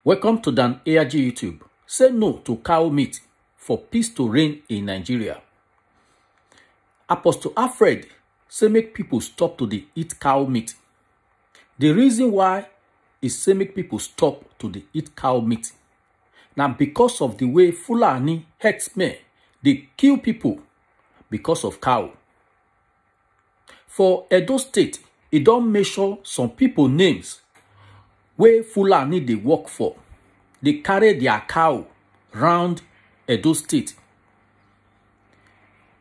Welcome to Dan ARG YouTube. Say no to cow meat for peace to reign in Nigeria. Apostle Alfred say make people stop to dey eat cow meat. The reason why is say make people stop to dey eat cow meat. Now because of the way Fulani herdsmen they kill people because of cow. For Edo State, it don't measure some people names where Fulani they work for. They carry their cow round Edo State.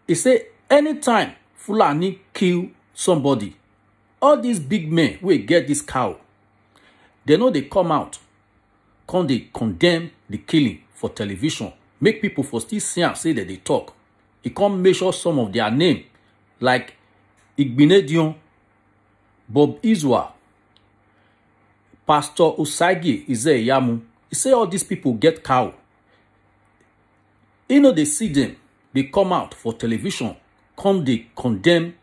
He say anytime Fulani kill somebody, all these big men will get this cow. They know they come out, they condemn the killing for television. Make people for still see and say that they talk. He come measure some of their name like Igbinedion, Bob Izwa, Pastor Usagi Ize-Iyamu. He say all these people get cow. You know they see them, they come out for television, they condemn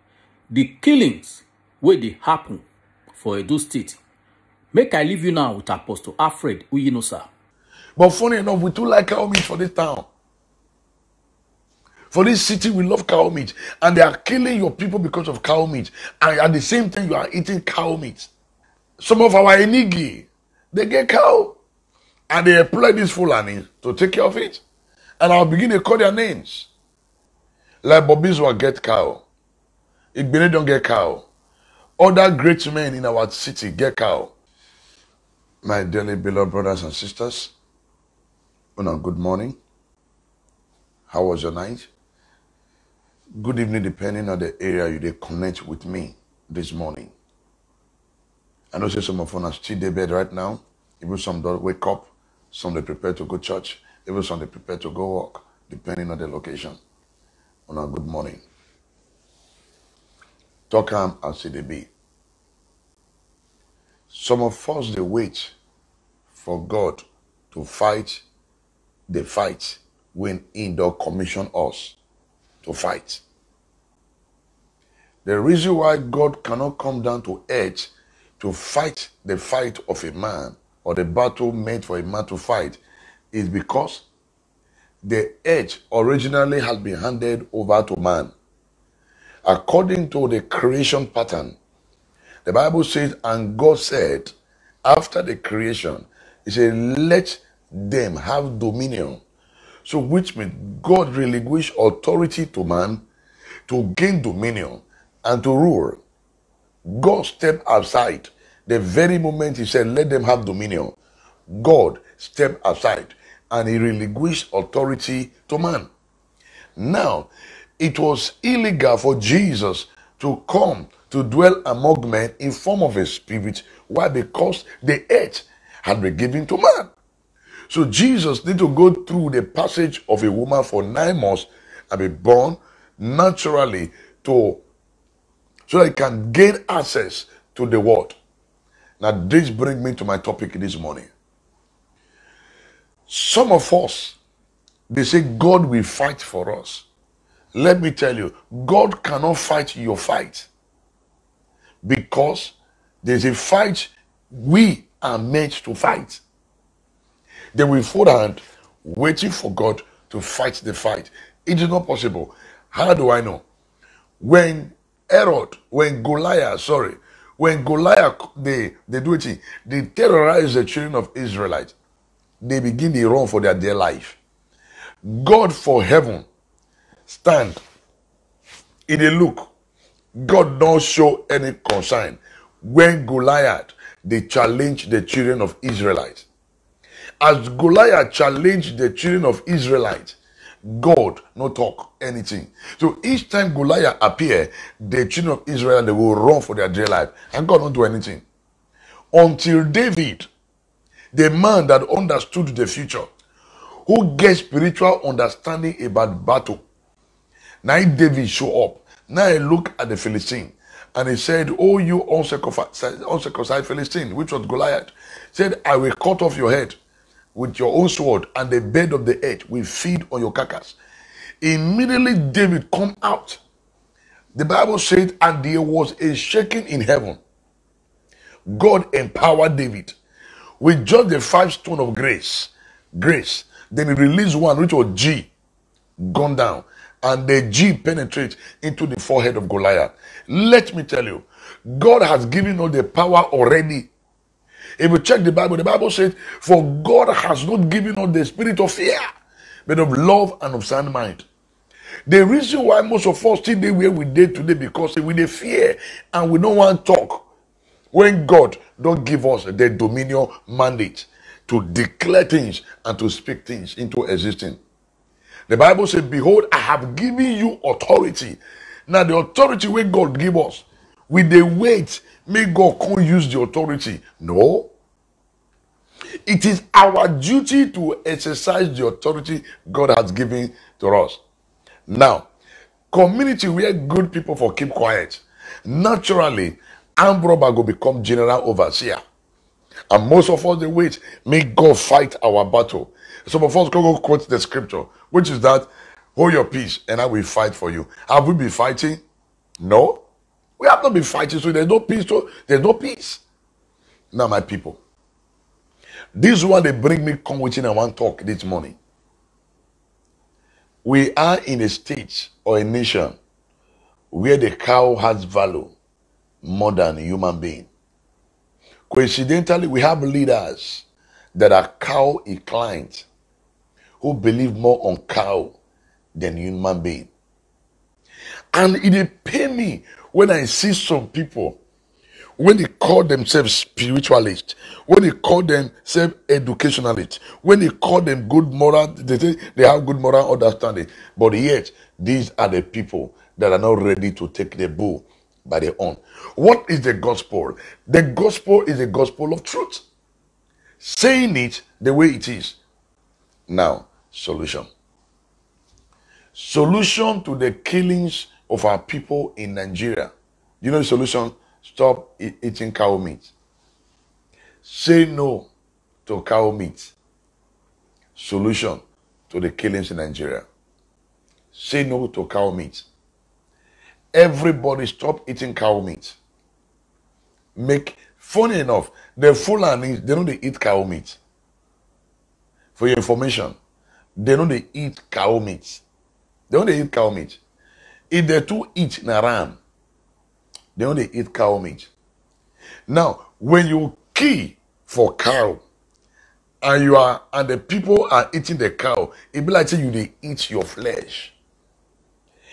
the killings where they happen for Edo State. Make I leave you now with Apostle Alfred Uyinosa. But funny enough, we too like cow meat for this town. For this city, we love cow meat. And they are killing your people because of cow meat. And at the same time, you are eating cow meat. Some of our Enigi, they get cow. And they employ these Fulani to take care of it. And I'll begin to call their names. Like Bobizwa get cow. Igbene don't get cow. Other great men in our city get cow. My dearly beloved brothers and sisters, good morning. How was your night? Good evening, depending on the area you connect with me this morning. I know some of you are still in bed right now. Even some don't wake up. Some they prepare to go church. Even some they prepare to go work, depending on the location. Good morning. Talk am as they be. Some of us they wait for God to fight the fight when He does commission us to fight. The reason why God cannot come down to earth to fight the fight of a man or the battle meant for a man to fight is because the earth originally has been handed over to man. According to the creation pattern, the Bible says, and God said, after the creation, He said, let them have dominion. So which means God relinquished authority to man to gain dominion and to rule. God stepped aside. The very moment He said, let them have dominion, God stepped aside and He relinquished authority to man. Now, it was illegal for Jesus to come to dwell among men in form of a spirit. Why? Because the earth had been given to man. So Jesus need to go through the passage of a woman for 9 months and be born naturally so that He can gain access to the world. Now this brings me to my topic this morning. Some of us, they say God will fight for us. Let me tell you, God cannot fight your fight. Because there's a fight we are meant to fight. They will fold hand waiting for God to fight the fight. It is not possible. How do I know? When Goliath, they do it, they terrorize the children of Israelites. They begin to run for their dear life. God for heaven stand in a look. God don't show any concern. When Goliath, they challenge the children of Israelites. As Goliath challenged the children of Israelites, God not talk anything. So each time Goliath appear, the children of Israel, they will run for their dear life. And God don't do anything. Until David, the man that understood the future, who gets spiritual understanding about battle. Now David show up. Now he look at the Philistine. And he said, oh, you uncircumcised Philistine, which was Goliath, said, I will cut off your head with your own sword, and the bed of the earth will feed on your carcass. Immediately David come out. The Bible said, and there was a shaking in heaven. God empowered David with just the 5 stone of grace. Grace. Then he released one which was G, gone down. And the G penetrates into the forehead of Goliath. Let me tell you, God has given us the power already. If you check the Bible says, for God has not given us the spirit of fear, but of love and of sound mind. The reason why most of us still where we did today, because we dey fear and we don't want to talk. When God don't give us the dominion mandate to declare things and to speak things into existence. The Bible says, behold, I have given you authority. Now the authority where God give us, with the weight, may God can't use the authority. No. It is our duty to exercise the authority God has given to us. Now, community where good people for keep quiet. Naturally, armed robber will become general overseer. And most of us, they wait, make God fight our battle. Some of us go quote the scripture, which is that, hold your peace and I will fight for you. Have we been fighting? No. We have not been fighting, so there's no peace. So there's no peace. Now, my people, this is why they bring me come within and want talk this morning. We are in a state or a nation where the cow has value more than a human being. Coincidentally, we have leaders that are cow inclined, who believe more on cow than human being. And it pay me when I see some people, when they call themselves spiritualists, when they call themselves educationalists, when they call them good moral, they say they have good moral understanding. But yet, these are the people that are not ready to take the bull by their own. What is the gospel? The gospel is the gospel of truth. Saying it the way it is. Now, solution. Solution to the killings of our people in Nigeria. You know the solution? Stop eating cow meat. Say no to cow meat. Solution to the killings in Nigeria. Say no to cow meat. Everybody stop eating cow meat. Funny enough, the Fulani, they don't eat cow meat. For your information, they don't eat cow meat. They don't eat cow meat. If they too eat ram, they only eat cow meat. Now, when you kill for cow, and the people are eating the cow, it be like say you they eat your flesh.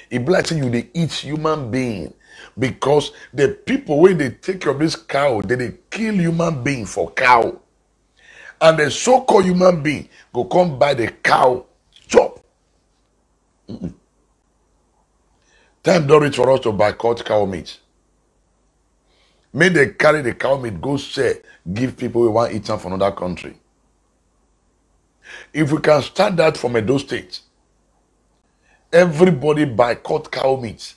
It be like say you they eat human being. Because the people, when they take care of this cow, they kill human being for cow. And the so-called human being go come buy the cow chop. Time don't reach for us to boycott cow meat. May they carry the cow meat, go sell, give people who want to eat them from another country. If we can start that from Edo State, everybody boycott cow meat.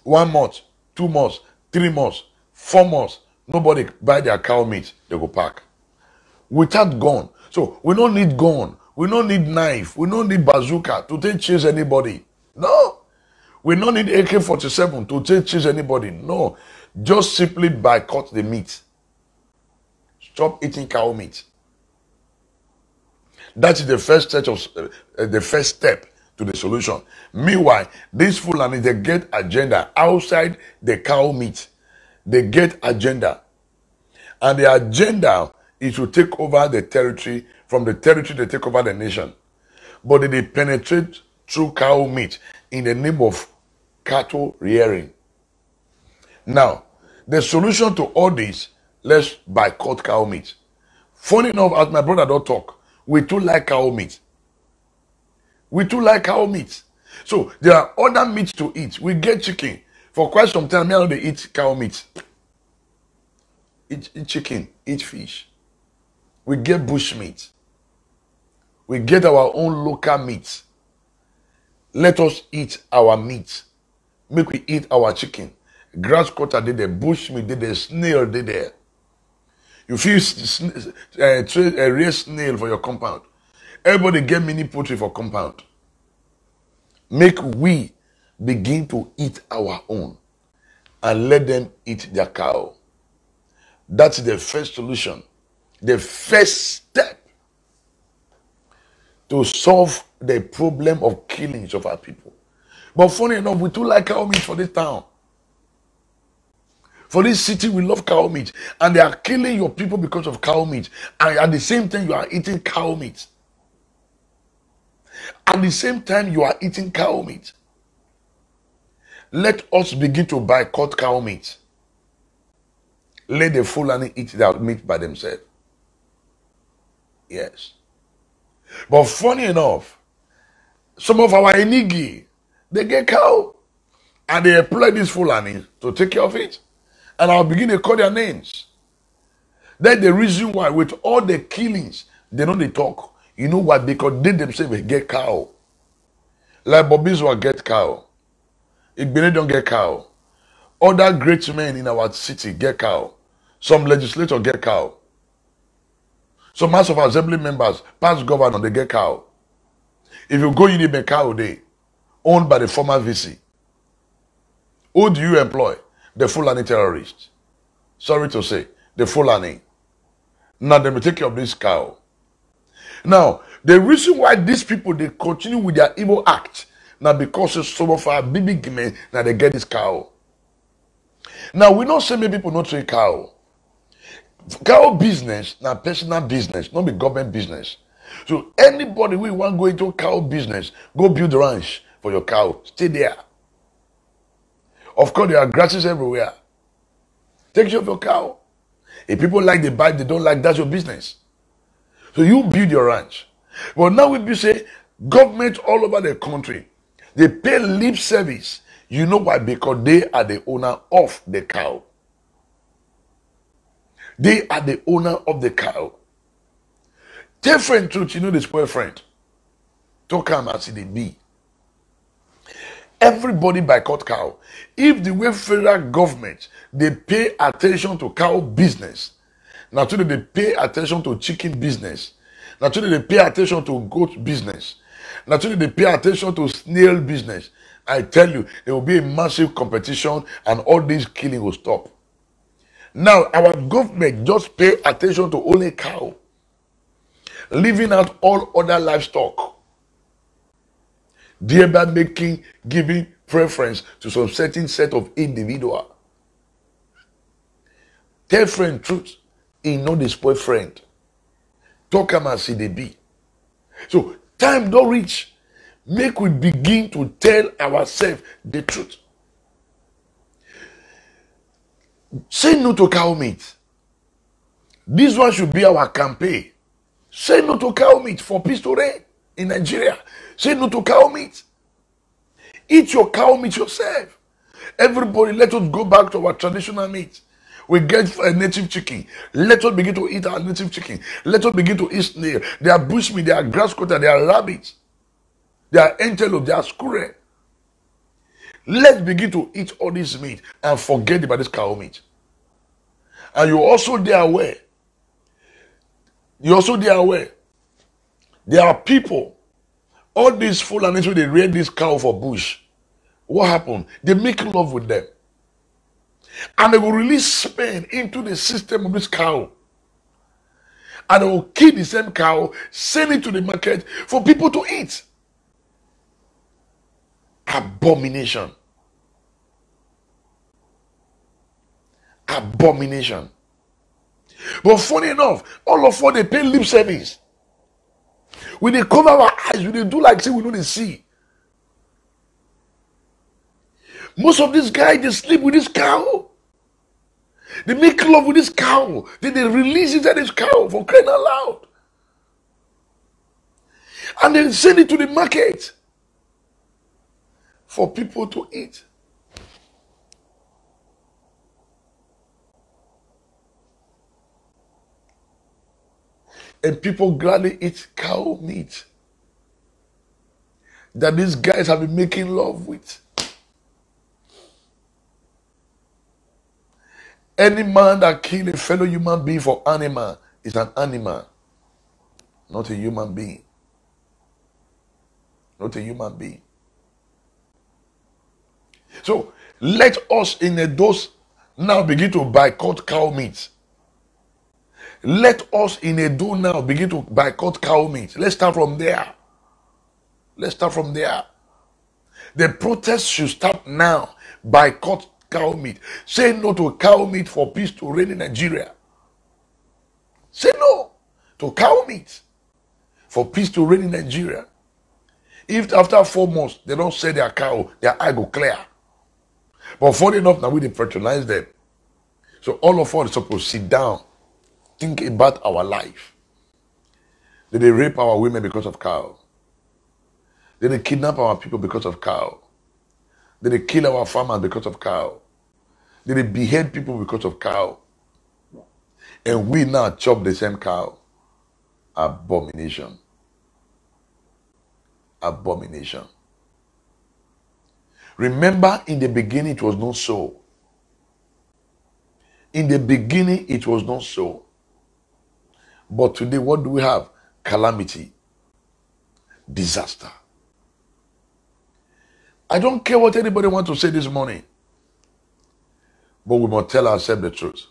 1 month, 2 months, 3 months, 4 months, nobody buy their cow meat, they go pack. Without gun. So we don't need gun. We don't need knife. We don't need bazooka to chase anybody. No. We don't need AK-47 to chase anybody. No. Just simply boycott the meat. Stop eating cow meat. That is the first step to the solution. Meanwhile, these Fulani, they get agenda outside the cow meat. They get agenda. And the agenda is to take over the territory. From the territory, they take over the nation. But they penetrate through cow meat in the name of cattle rearing. Now, the solution to all this, let's boycott cow meat. Funny enough, as my brother don't talk, we too like cow meat. We too like cow meat. So there are other meats to eat. We get chicken. For quite some time, me I know they eat cow meat. Eat chicken, eat fish. We get bush meat. We get our own local meat. Let us eat our meat. Make we eat our chicken. Grass cutter did there, bush meat did there, snail did there. You feel a real snail for your compound. Everybody get mini poultry for compound. Make we begin to eat our own and let them eat their cow. That's the first solution. The first step to solve the problem of killings of our people. But funny enough, we too like cow meat for this town. For this city, we love cow meat. And they are killing your people because of cow meat. And at the same time, you are eating cow meat. At the same time, you are eating cow meat. Let us begin to boycott cow meat. Let the Fulani eat their meat by themselves. Yes. But funny enough, some of our Enigi, they get cow. And they employ these Fulani to take care of it. And I'll begin to call their names. That's the reason why with all the killings, they don't talk. You know what? Because they themselves get cow. Like Bobizwa get cow. Igbene don't get cow. Other great men in our city get cow. Some legislators get cow. Some House of Assembly members, past governor, they get cow. If you go in a cow day, owned by the former VC, who do you employ? The Fulani terrorists. Sorry to say, the Fulani. Now they may take care of this cow. Now, the reason why these people, they continue with their evil act, now because some of our big men, now they get this cow. Now, we don't say many people not say cow. Cow business, now personal business, not be government business. So anybody who want to go into cow business, go build ranch for your cow. Stay there. Of course, there are grasses everywhere. Take care of your cow. If people like the bite, they don't like, that's your business. So you build your ranch. But now we say government all over the country, they pay lip service. You know why? Because they are the owner of the cow. They are the owner of the cow. Tell friend truth, you know the spoil friend. Talk am as it be. Everybody boycott cow. If the way federal government, they pay attention to cow business, naturally they pay attention to chicken business, naturally they pay attention to goat business, naturally they pay attention to snail business. I tell you, there will be a massive competition and all this killing will stop. Now, our government just pay attention to only cow, leaving out all other livestock, thereby giving preference to some certain set of individual. Tell friend truth, he know the spoil friend. Talk am as they be. So time don't reach. Make we begin to tell ourselves the truth. Say no to cow meat. This one should be our campaign. Say no to cow meat for peace to reign in Nigeria. Say no to cow meat. Eat your cow meat yourself. Everybody, let us go back to our traditional meat. We get a native chicken. Let us begin to eat our native chicken. Let us begin to eat snail. They are bush meat, they are grass cutter, they are rabbits. They are antelope, they are squirrel. Let's begin to eat all this meat and forget about this cow meat. And you're also there aware. You're also there aware. There are people, all these Fulani, they rear this cow for bush. What happened? They make love with them. And they will release sperm into the system of this cow. And they will kill the same cow, send it to the market for people to eat. Abomination. Abomination. But funny enough, all of us, they pay lip service. When they cover our eyes, when they do like say we know they see. Most of these guys, they sleep with this cow. They make love with this cow. Then they release it at this cow for crying out loud. And then send it to the market for people to eat. And people gladly eat cow meat that these guys have been making love with. Any man that kills a fellow human being for animal is an animal, not a human being. Not a human being. So let us in a dose now begin to boycott cow meat. Let us in Edo now begin to boycott cow meat. Let's start from there. Let's start from there. The protest should start now. Boycott cow meat. Say no to cow meat for peace to reign in Nigeria. Say no to cow meat for peace to reign in Nigeria. If after 4 months they don't sell their cow, their eye go clear. But funny enough, now we patronize them. So all of us are supposed to sit down, think about our life. Did they rape our women because of cow? Did they kidnap our people because of cow? Did they kill our farmers because of cow? Did they behead people because of cow? And we now chop the same cow. Abomination. Abomination. Remember, in the beginning it was not so. In the beginning it was not so. But today what do we have? Calamity. Disaster. I don't care what anybody wants to say this morning. But we must tell ourselves the truth.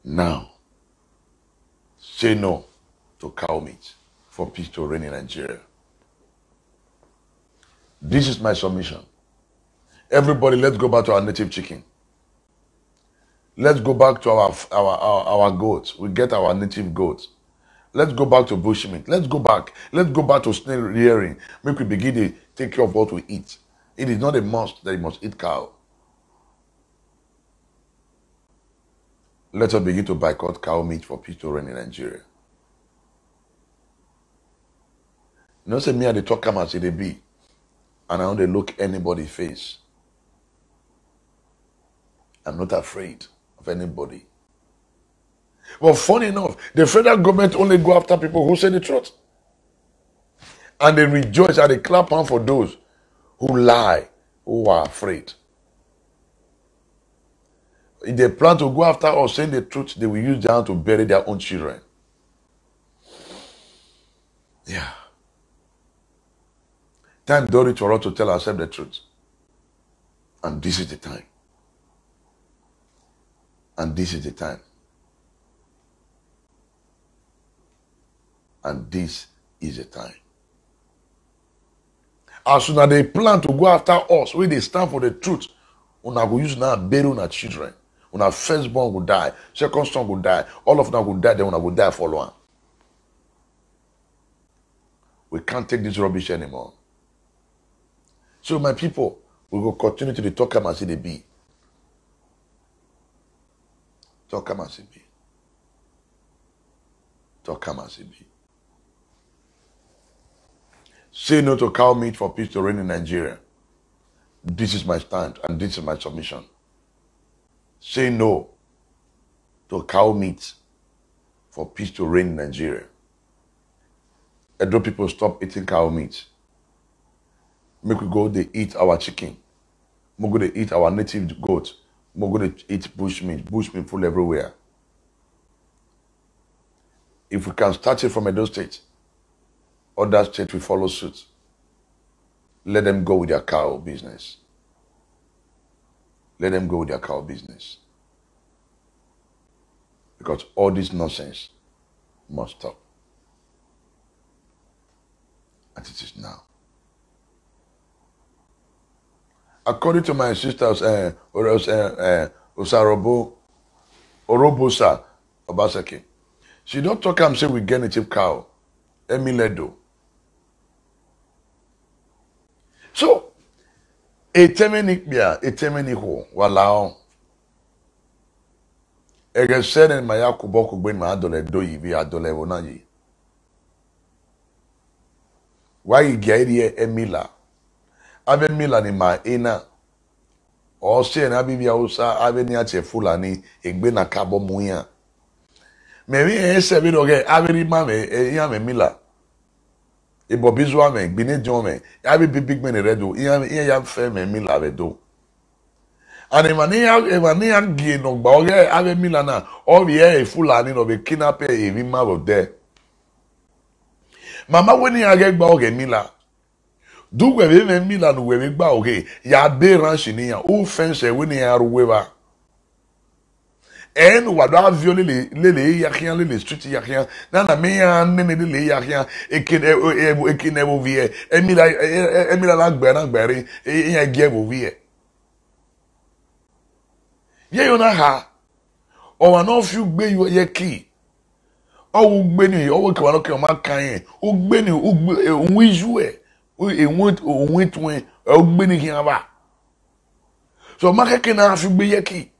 Now, say no to cow meat for peace to reign in Nigeria. This is my submission. Everybody, let's go back to our native chicken. Let's go back to our goats. We get our native goats. Let's go back to bushmeat. Let's go back. Let's go back to snail rearing. Make we begin to take care of what we eat. It is not a must that you must eat cow. Let us begin to boycott cow meat for peace to reign in Nigeria. You know, say me and the talk come as it be, and I don't dey look anybody's face. I'm not afraid of anybody. But funny enough, the federal government only go after people who say the truth. And they rejoice and they clap hand for those who lie, who are afraid. If they plan to go after us saying the truth, they will use their hand to bury their own children. Yeah. Time done it for us to tell ourselves the truth. And this is the time. And this is the time. And this is the time. As soon as they plan to go after us, when they stand for the truth, una go use now bury una children. Una firstborn will die, second son will die, all of them will die, then una will die for one. We can't take this rubbish anymore. So my people, we will continue to talk as it be. Talk as it be. Talk as it be. Say no to cow meat for peace to reign in Nigeria. This is my stand and this is my submission. Say no to cow meat for peace to reign in Nigeria. Edo people stop eating cow meat. Make we go they eat our chicken. We go they eat our native goat. We go they eat bush meat. Bush meat full everywhere. If we can start it from Edo State, other states will follow suit. Let them go with their cow business. Let them go with their cow business. Because all this nonsense must stop. And it is now. According to my sisters, Osarobo, Orobosa, Obaseki, she don't talk and say we get native cow. Emiledo. So, etemenik bia, etemeniko, walao. Ege sene maya kuboko gben ma adole do yibi adole wona yi. Why you get here Emila? Ave Mila ni ma ena. O se na bibia usa ave ni ache Fulani egbe na kabo muya. Me wi se bi doge ave ri ma me ya me Mila. Ibo bizwa me gbine jon me ave big men redo ya fe me Mila ve do. And emania gie no gba oge ave Mila na o bi e Fulani no be kidnap e vi ma of there. Mama weni age gba oge Mila. Du we me Mila no we gba oge ya be ranch ni ya o fence weni ya ruwe ba. En wada viole le yakian le street yakian. Na me an ne le yakian ekine wo vie. Emila la gbere e gie wo vie. Ye yo na ha. O wa no fi gbe ye ki. O wo gbe ni o wo ke wa no ke o ma kan yen. O gbe ni o gbe ohun iju e. O ohun tun o gbe ni kian ba. So ma ke na fi gbe ye ki.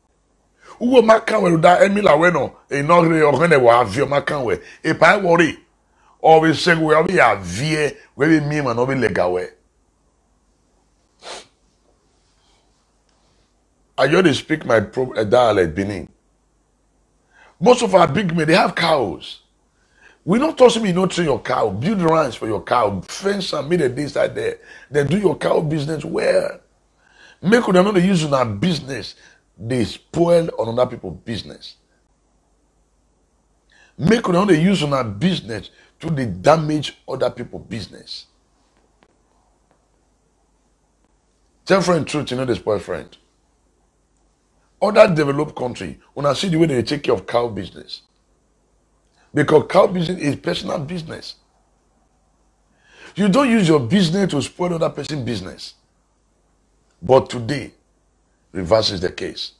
Uwo makanwe da Emila we no e no re ogene wa avio makanwe e pa worry o we seg we obi avie we be mi ma no be legawe. I just speak my dialect Benin. Most of our big men, they have cows. We don't trust me, you don't train your cow. Build ranch for your cow. Fence and make the days out there. Then do your cow business well. Make them not use in our business. They spoil on other people's business. Make them not use in our business to they damage other people's business. Tell friend truth, you know the spoil friend. Other developed country, when I see the way they take care of cow business. Because cow business is personal business. You don't use your business to spoil other person's business. But today, reverse is the case.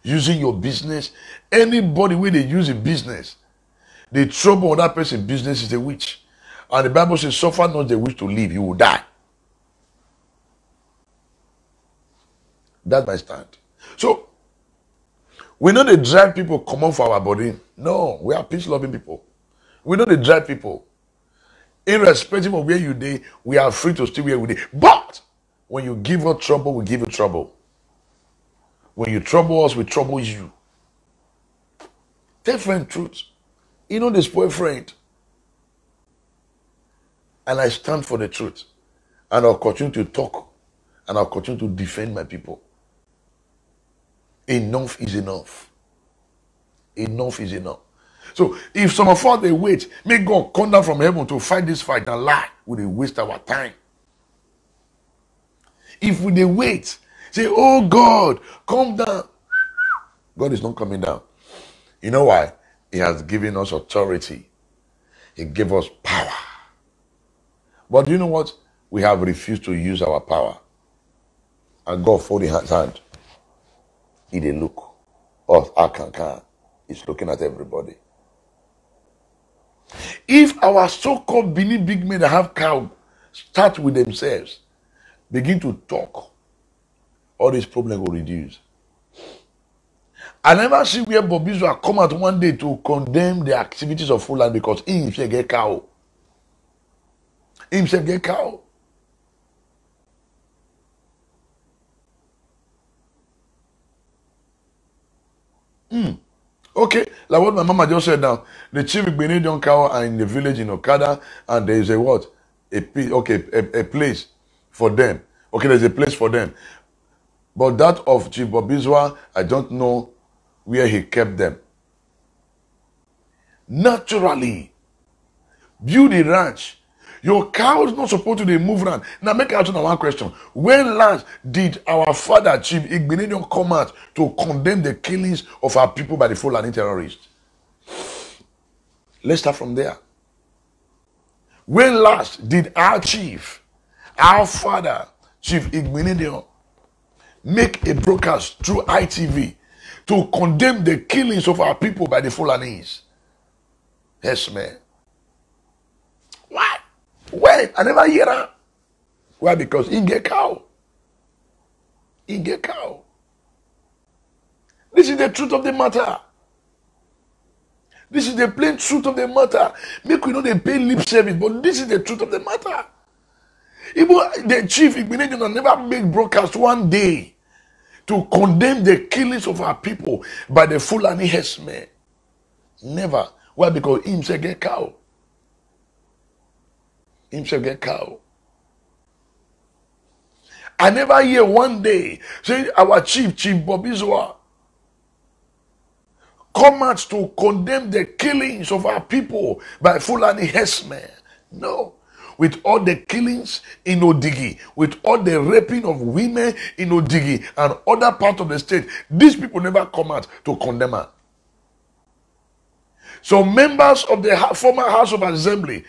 Using your business, anybody where they use a business, they trouble other person's business is a witch. And the Bible says, suffer not the witch to live, you will die. That's my stand. So, we know they drive people come off our body. No, we are peace-loving people. We know they drive people. Irrespective of where you dey, we are free to stay where we dey. But when you give us trouble, we give you trouble. When you trouble us, we trouble you. Tell friend truth. You know the spoil friend. And I stand for the truth. And I'll continue to talk. And I'll continue to defend my people. Enough is enough. Enough is enough. So if some of us they wait, may God come down from heaven to fight this fight and lie, we they waste our time. If we they wait, say, oh God, come down. God is not coming down. You know why? He has given us authority. He gave us power. But you know what? We have refused to use our power. And God folded his hand. He didn't look. Or Akankan is looking at everybody. If our so-called Benin big men that have cow start with themselves, begin to talk, all this problem will reduce. I never see where Bobizwa come out one day to condemn the activities of Fulani because he himself get cow. He himself get cow. Okay, like what my mama just said now, the chief Benedion cow are in the village in Okada, and there is a what? A place for them. Okay, there's a place for them. But that of Chief Bobizwa, I don't know where he kept them. Naturally, build a ranch. Your cow is not supposed to move around. Now make out one question. When last did our father, Chief Igbinedion, come out to condemn the killings of our people by the Fulani terrorists? Let's start from there. When last did our chief, our father, Chief Igbinedion, make a broadcast through ITV to condemn the killings of our people by the Fulanis? Yes, man. Why? Wait, I never hear that. Why? Because he get cow. He get cow. This is the truth of the matter. This is the plain truth of the matter. Make we know they pay lip service, but this is the truth of the matter. Even the chief Igbinedion never make broadcast one day to condemn the killings of our people by the Fulani herdsmen. Never. Why? Because he himself get cow. Himself get cow. I never hear one day say our Chief Bobizwa come out to condemn the killings of our people by Fulani herdsmen. No. With all the killings in Odigi, with all the raping of women in Odigi and other parts of the state, these people never come out to condemn her. So members of the former House of Assembly,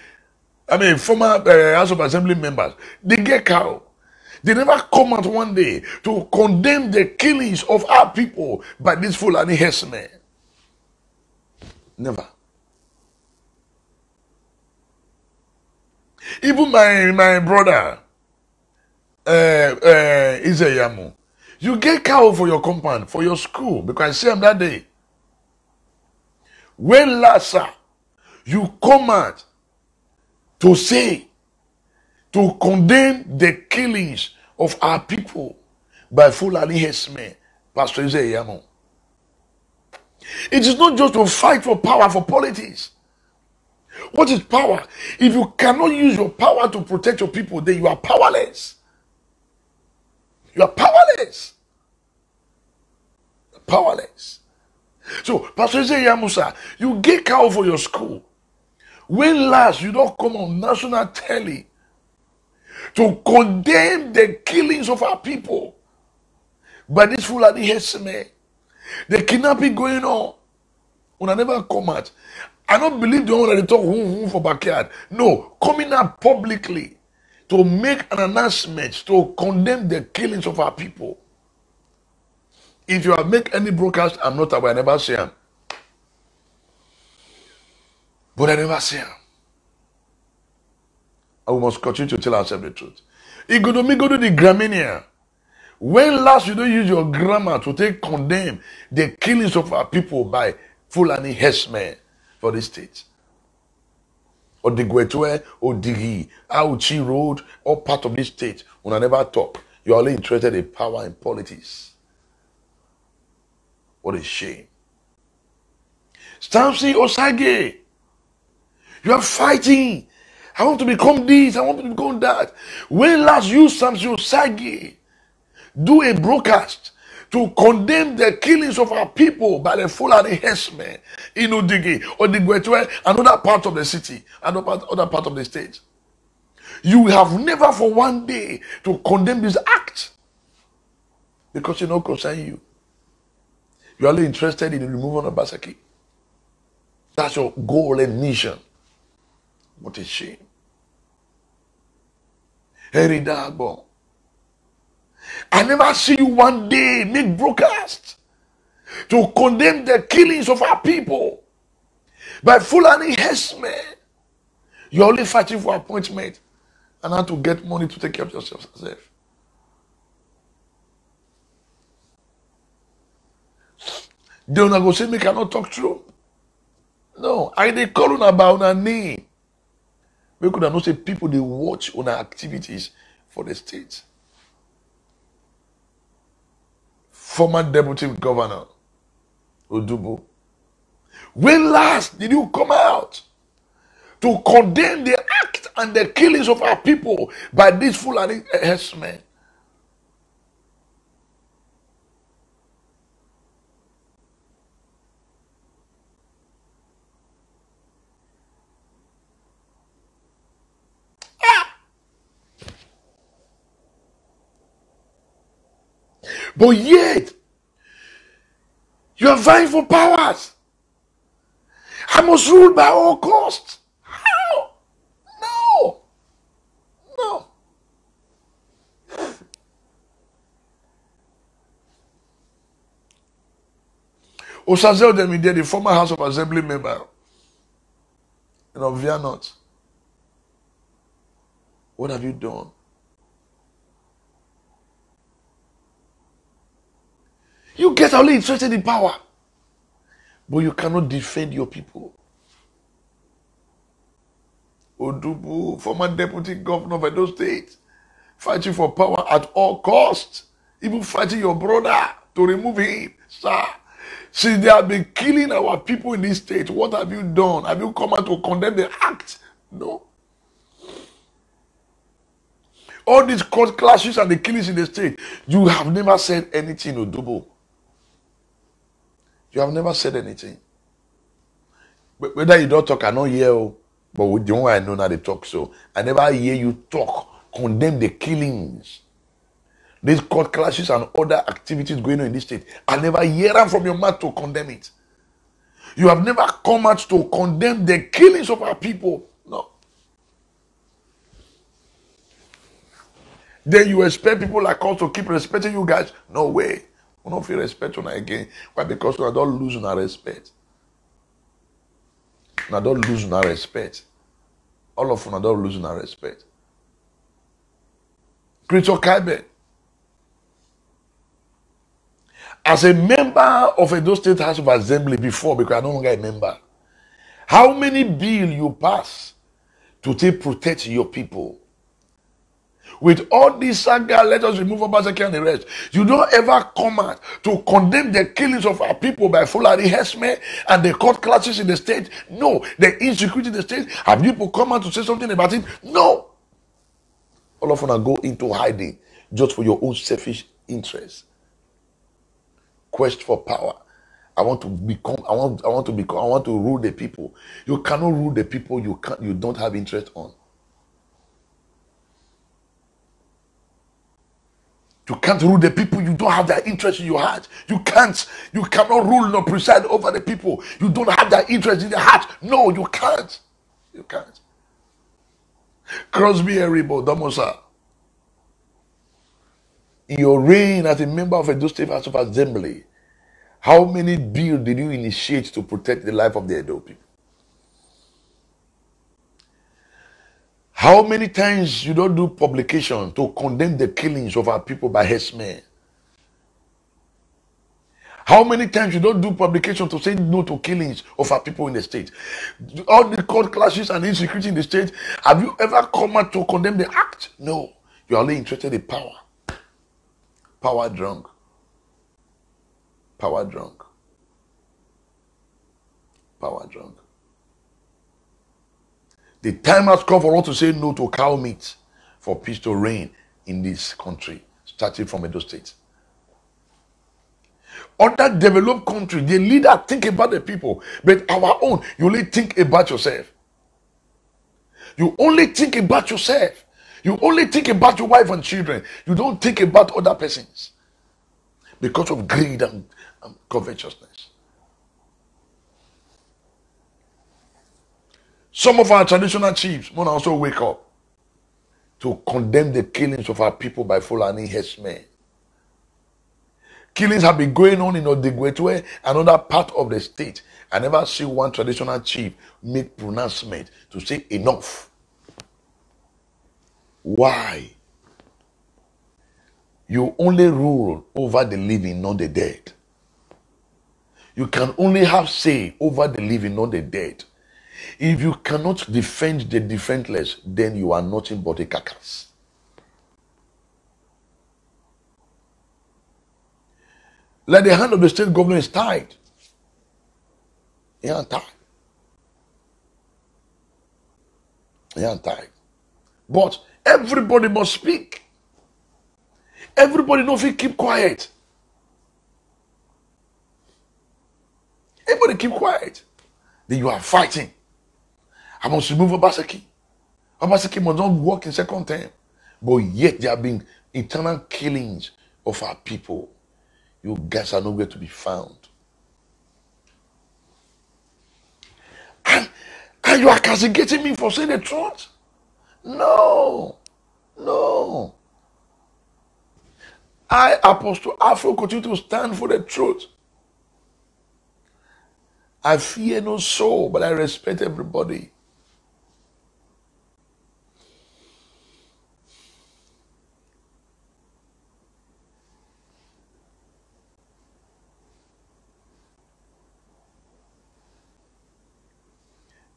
former House of Assembly members, they get cow. They never come out one day to condemn the killings of our people by this Fulani herdsmen. Never. Even my brother, Ize-Iyamu, you get cow for your compound, for your school, because I see him that day. When last, sir, you come out to say, to condemn the killings of our people by Fulani herdsmen, Pastor Ize-Iyamu. It is not just to fight for power, for politics. What is power? If you cannot use your power to protect your people, then you are powerless. You are powerless. Powerless. So, Pastor Ize-Iyamu, sir, you get cow for your school. When last you don't come on national telly to condemn the killings of our people by this Fulani herdsmen, the kidnapping going on, when I never come out. I don't believe the one that they talk for backyard. No, coming out publicly to make an announcement to condemn the killings of our people. If you have make any broadcast, I'm not aware. I never see them. But I never see them. And we must continue to tell ourselves the truth. It go to me, go to the Gramania. When last you don't use your grammar to take condemn the killings of our people by Fulani herdsmen for the state? Or the Gwetwe, or Digi, Auchi Road, or part of this state. When I never talk, you're only interested in power and politics. What a shame. Samson Osage, you are fighting. I want to become this, I want to become that. When last you, Samson Osage, do a broadcast to condemn the killings of our people by the Fulani herdsmen in Odigi or the Gwetwe, another part of the city, other part of the state? You have never for one day to condemn this act because it not concern you. You are only interested in the removal of Basaki. That's your goal and mission. What a shame. Harry Dagbo, I never see you one day make broadcast to condemn the killings of our people by Fulani herdsmen. You're only fighting for appointment and how to get money to take care of yourself. They will not go say me cannot talk true. No, I they call on about our name. We could not say people they watch on our activities for the state. Former Deputy Governor Odubo, when last did you come out to condemn the act and the killings of our people by these Fulani herdsmen? But yet, you are vying for powers. I must rule by all costs. How? No. No. Osazel Demide, the former House of Assembly member, Via North. What have you done? You get only interested in power, but you cannot defend your people. Odubu, former deputy governor of Edo State, fighting for power at all costs, even fighting your brother to remove him. Sir, since they have been killing our people in this state, what have you done? Have you come out to condemn the act? No. All these court clashes and the killings in the state, you have never said anything, Odubu. You have never said anything. Whether you don't talk, I don't hear. But with the one I know now they talk. So I never hear you talk, condemn the killings. These court clashes and other activities going on in this state. I never hear them from your mouth to condemn it. You have never come out to condemn the killings of our people. No. Then you expect people like us to keep respecting you guys. No way. We don't feel respect on again. Why? Because we don't lose our respect. We don't lose our respect. All of us don't lose our respect. Creature Kaibe. As a member of Edo State House of Assembly before, because I no longer a member, how many bills you pass to take protect your people? With all this saga, let us remove Obaseki and the rest. You don't ever come out to condemn the killings of our people by Fulani herdsmen and the court clashes in the state. No. The insecurity in the state. Have people come out to say something about it? No. All of them go into hiding just for your own selfish interests. Quest for power. I want to rule the people. You cannot rule the people you don't have interest on. You can't rule the people you don't have their interest in your heart. You cannot rule nor preside over the people you don't have their interest in their heart. No, you can't. You can't. Crosby Eribo, Damosa. In your reign as a member of Edo State House of Assembly, how many bills did you initiate to protect the life of the Edo people? How many times you don't do publication to condemn the killings of our people by herdsmen? How many times you don't do publication to say no to killings of our people in the state? All the court clashes and insecurity in the state, have you ever come out to condemn the act? No. You are only interested in power. Power drunk. Power drunk. Power drunk. The time has come for us to say no to cow meat for peace to reign in this country, starting from Edo State. Other developed countries, the leader think about the people, but our own, you only think about yourself. You only think about yourself. You only think about your wife and children. You don't think about other persons because of greed and covetousness. Some of our traditional chiefs want to also wake up to condemn the killings of our people by Fulani herdsmen. Killings have been going on in Odigwetwe, another part of the state. I never see one traditional chief make pronouncement to say enough. Why? You only rule over the living, not the dead. You can only have say over the living, not the dead. If you cannot defend the defenseless, then you are nothing but a carcass. Like the hand of the state government is tied. He ain't tied. He ain't tied. But everybody must speak. Everybody don't feel keep quiet. Everybody keep quiet. Then you are fighting. I must remove Obaseki. Obaseki must not work in second term. But yet there have been eternal killings of our people. You guys are nowhere to be found. And you are castigating me for saying the truth? No. No. I, Apostle Afro, continue to stand for the truth. I fear no soul, but I respect everybody.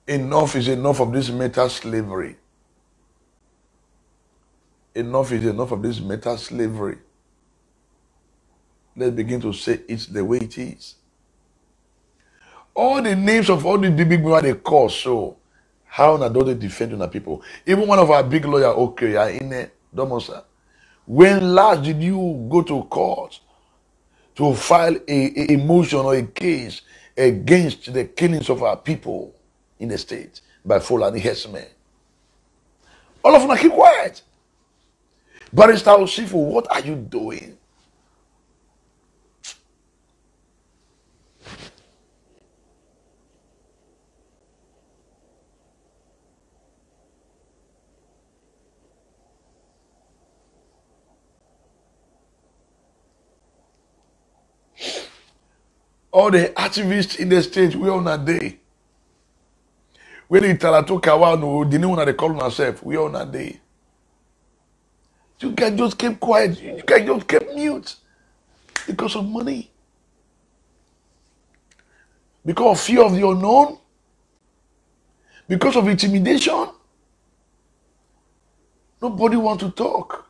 Enough is enough of this meta slavery. Enough is enough of this meta slavery. Let's begin to say it's the way it is. All the names of all the big people they call, so how na do they defend on the people? Even one of our big lawyers, okay, Ine Domosa. When last did you go to court to file a motion or a case against the killings of our people in the state by Fulani herdsmen? All of them keep quiet. Barrister Osifu, what are you doing? All the activists in the state, we on a day. When they tell to Kawano, the new one they call themselves, we on a day. You guys just keep quiet. You guys just keep mute because of money. Because of fear of the unknown. Because of intimidation. Nobody wants to talk.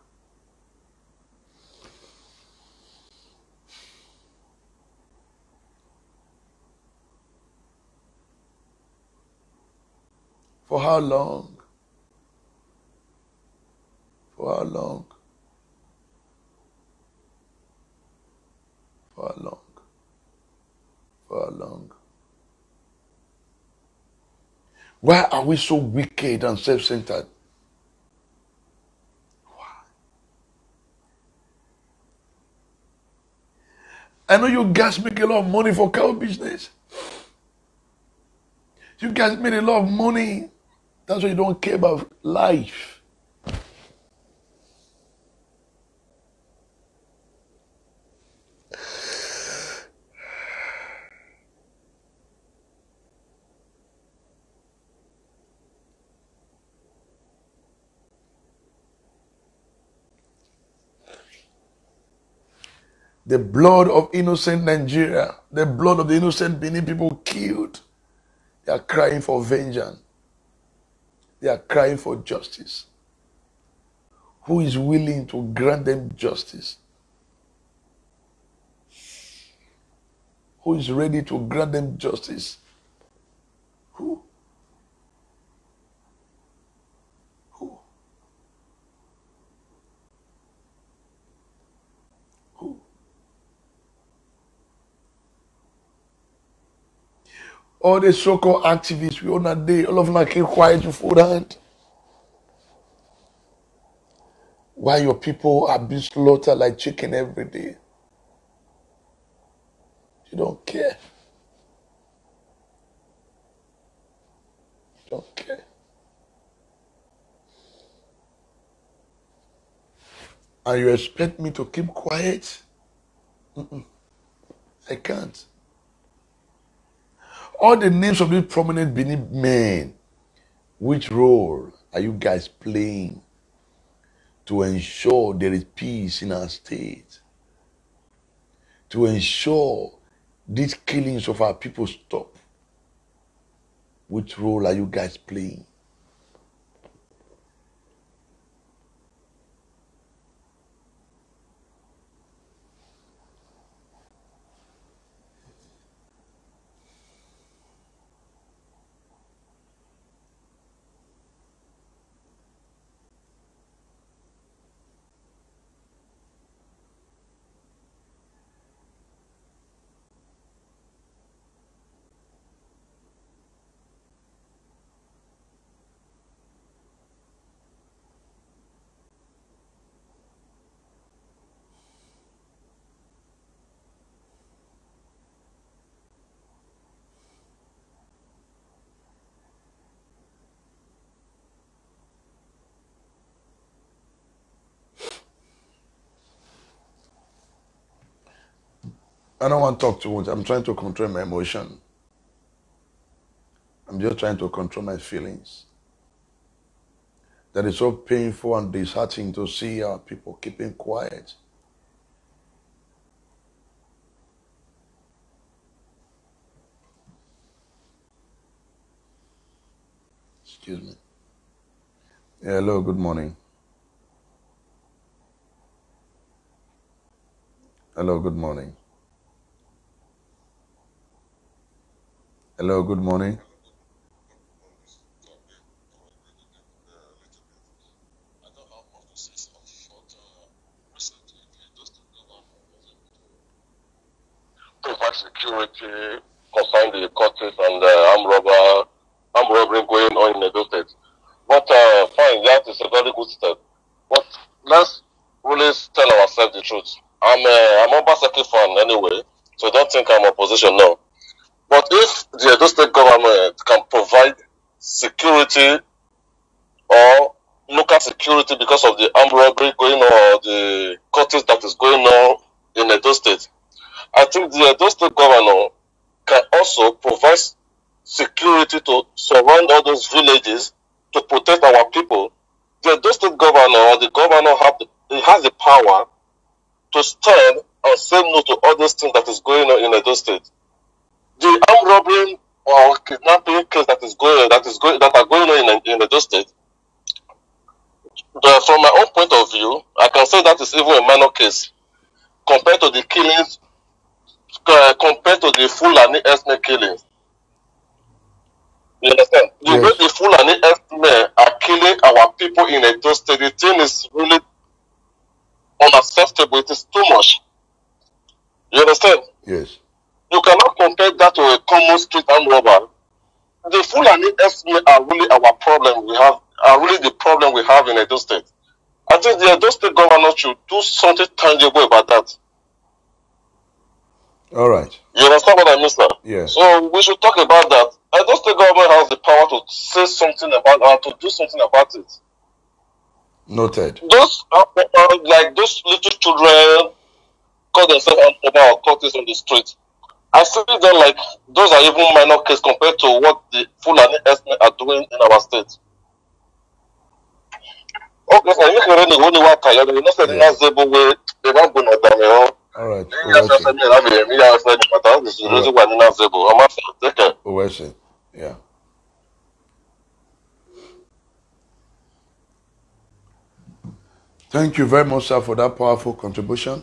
For how long? For how long? For how long? For how long? Why are we so wicked and self-centered? Why? I know you guys make a lot of money for cow business. You guys made a lot of money. That's why you don't care about life. The blood of innocent Nigeria, the blood of the innocent Benin people killed. They are crying for vengeance. They are crying for justice. Who is willing to grant them justice? Who is ready to grant them justice? Who? Who? Who? All the so-called activists, we on a day, all of them are keep quiet to fold hand. Why your people are being slaughtered like chicken every day? You don't care. You don't care. And you expect me to keep quiet? I can't. All the names of these prominent Benin men, which role are you guys playing to ensure there is peace in our state? To ensure these killings of our people stop? Which role are you guys playing? I don't want to talk too much. I'm trying to control my emotion. I'm just trying to control my feelings. That is so painful and disheartening to see our people keeping quiet. Excuse me. Yeah, hello, good morning. Hello, good morning. Hello, good morning. Security concerning the courses and armed robbery going on in Edo State. But fine, that is a very good step. But let's really tell ourselves the truth. I'm a Obaseki fan anyway, so don't think I'm opposition, no. But if the Edo State government can provide security or local security because of the armed robbery going on or the courses that is going on in Edo State, I think the Edo State governor can also provide security to surround all those villages to protect our people. The Edo State governor or the governor has the power to stand and say no to all those things that is going on in Edo State. The armed robbery or kidnapping case that are going on in Edo State. From my own point of view, I can say that is even a minor case compared to the killings, compared to the Fulani ethnic killings. You understand? The way the Fulani ethnic are killing our people in Edo State, the thing is really unacceptable. It is too much. You understand? Yes. You cannot compare that to a common street armed robber. The Fulani ethnic are really our problem. Are really the problem we have in Edo State. I think the Edo State governor should do something tangible about that. All right. You understand what I mean, sir? Yes. So we should talk about that. Edo State government has the power to say something about to do something about it. Noted. Those like those little children call themselves about cultists on the street. I see them like those are even minor cases compared to what the Fulani ethnic are doing in our state. Okay, so you can only work. You know, say the Zebo way they don't go no damn. All right. Yeah. Thank you very much, sir, for that powerful contribution.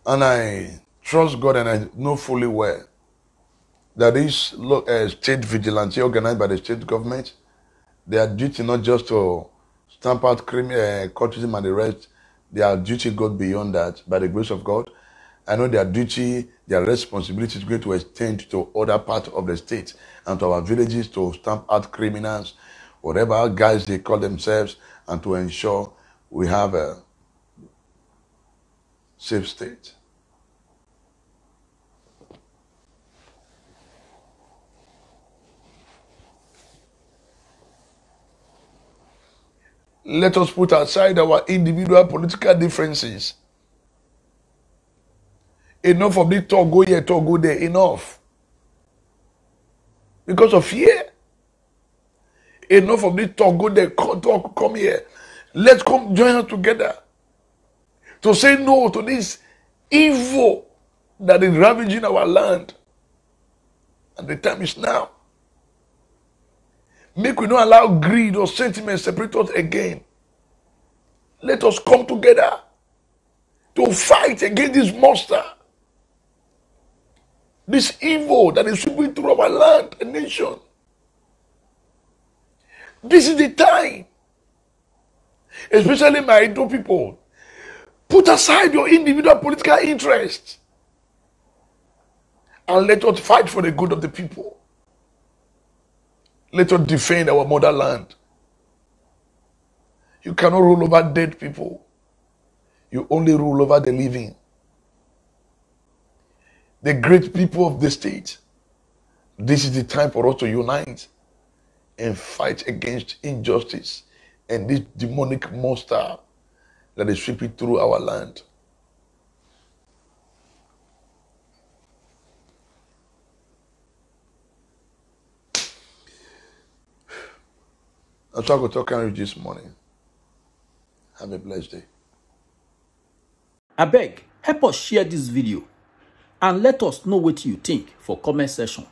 And I trust God and I know fully well that this state vigilante organized by the state government, their duty not just to stamp out cultism and the rest, their duty goes beyond that by the grace of God. I know their duty, their responsibility is going to extend to other parts of the state and to our villages to stamp out criminals, whatever guys they call themselves, and to ensure we have a safe state. Let us put aside our individual political differences. Enough of this talk, go here, talk, go there. Enough. Because of fear. Enough of this talk, go there, talk, come here. Let's come join us together to say no to this evil that is ravaging our land. And the time is now. Make we not allow greed or sentiment separate us again. Let us come together to fight against this monster. This evil that is sweeping through our land and nation. This is the time. Especially my Edo people. Put aside your individual political interests. And let us fight for the good of the people. Let us defend our motherland. You cannot rule over dead people. You only rule over the living. The great people of the state. This is the time for us to unite and fight against injustice and this demonic monster that is sweeping through our land. That's why I go talk to you this morning. Have a blessed day. Abeg, help us share this video and let us know what you think for comment section.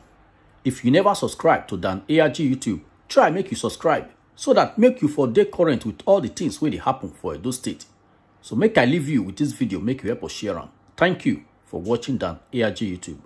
If you never subscribe to Dan ARG YouTube, try make you subscribe so that make you for dey current with all the things wey dey happen for Edo State. So make I leave you with this video, make you help us share am. Thank you for watching Dan ARG YouTube.